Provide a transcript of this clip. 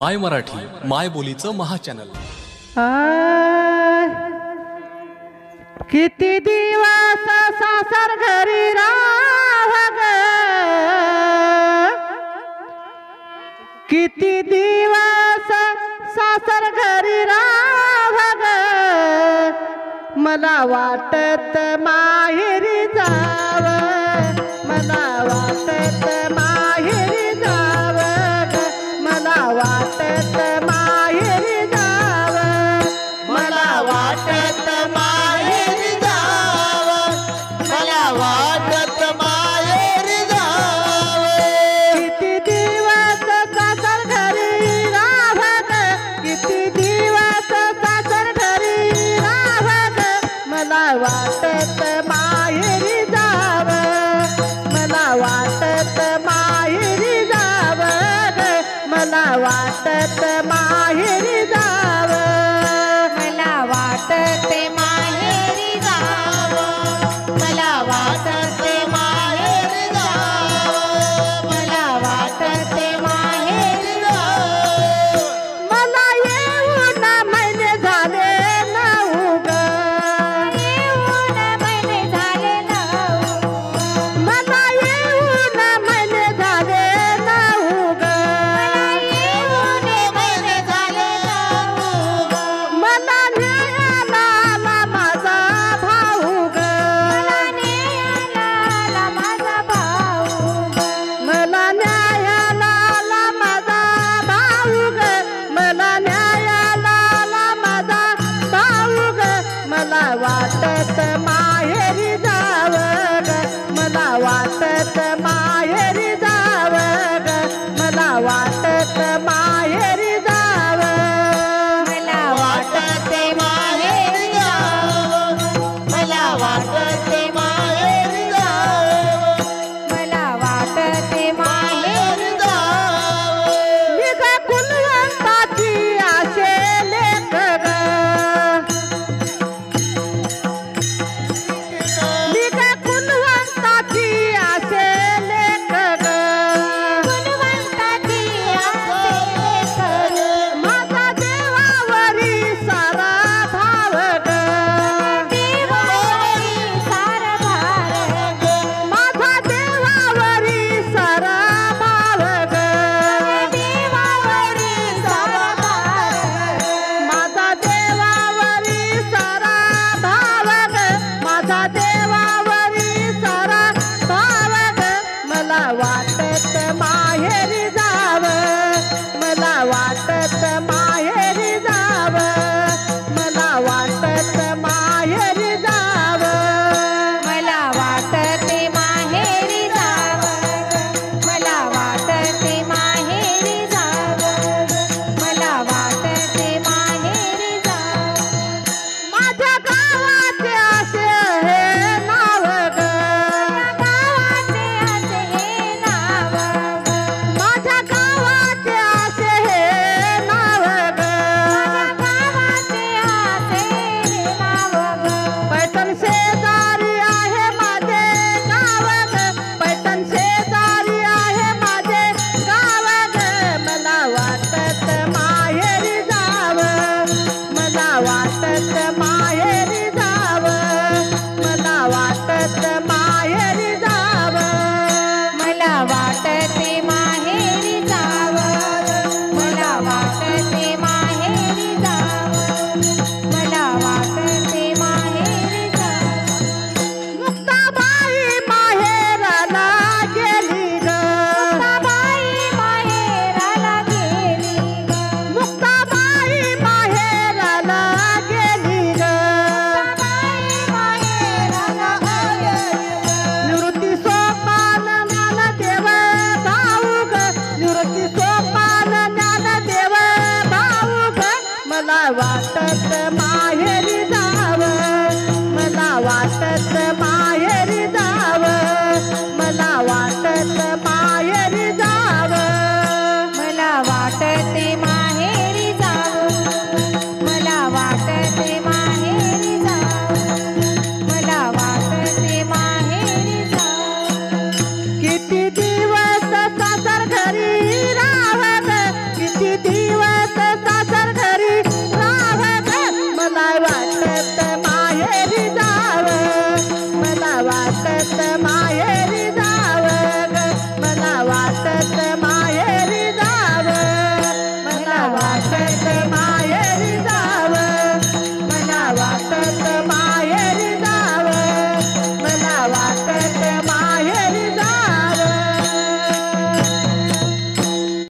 माय मराठी माय बोलीचं महाचॅनल। किती दिवस सासर घरी राह ग, किती दिवस सासर घरी राह ग, मला वाटत माहेरी जाव, मला वाटत माहेरी जाव ग, मला वाटत माहेरी जाव, मला वाटत माहेरी जाव, मला वाटत माहेरी जाव। किती दिवस सासर घरी राह ग, किती दिवस सासर घरी राह ग, मला वाटत माहेरी जाव, मला वाटत माहेरी जाव ग, मला वाटत माहेरी जाव, मला वाटत माहेरी जाव, मला वाटत माहेरी जाव, मला वाटत माहेरी जाव। मला येऊन महिने झाले नऊ ग, येऊन महिने झाले नऊ, मला येऊन महिने झाले नऊ ग, येऊन महिने झाले नऊ ग, मला न्यायाला आला माझा भाऊ ग, मला न्यायाला आला माझा भाऊ ग, मला न्यायाला आला माझा भाऊ ग, मला न्यायाला आला माझा भाऊ ग, मला वाटत माहेरी जाव ग, मला वाटत माहेरी जाव ग, मला वाटत माहेरी जाव, मला वाटत माहेरी जाव, मला वाटत माहेरी जाव, मला वाटत माहेरी जाव। निघ कुलवंताची आशे लेक ग, निघ कुलवंताची आशे लेक ग, कुलवंताची आशे लेक ग, माझा देवावरी सारा भाव ग, देवावरी सारा भाव ग, माझा देवावरी सारा भाव ग, देवावरी सारा भाव ग, माझा देवावरी सारा भाव ग, माझा देवावरी सारा भाव ग, मला वाटत माहेरी जाव, मला वाटत माहेरी जाव, मला वाटत माहेरी जाव, मला वाटत माहेरी जाव, मला वाटत माहेरी जाव, मला वाटत माहेरी जाव। माझ्या गावाचे असे हे नाव ग, गावाचे असे हे नाव ग, माझ्या गावाचे असे हे नाव ग, गावाचे असे हे नाव ग, पैठण शेजारी आहे माझे गाव ग, पैठण शेजारी आहे माझे गाव ग, मला वाटत माहेरी जाव, मला वाटत माहेरी जाव, मला वाटत माहेरी जाव, मला वाटत माहेरी जाव, मला वाटत माहेरी जाव, मला वाटत माहेरी जाव। मुक्ताबाई माहेराला गेली ग, मुक्ताबाई माहेराला गेली ग, मुक्ताबाई माहेराला गेली ग, मुक्ताबाई माहेराला गेली ग, निवृत्ती सोपान ज्ञानदेव भाऊ ग, निवृत्ती सोपान ज्ञानदेव भाऊ ग, मला वाटत माहेरी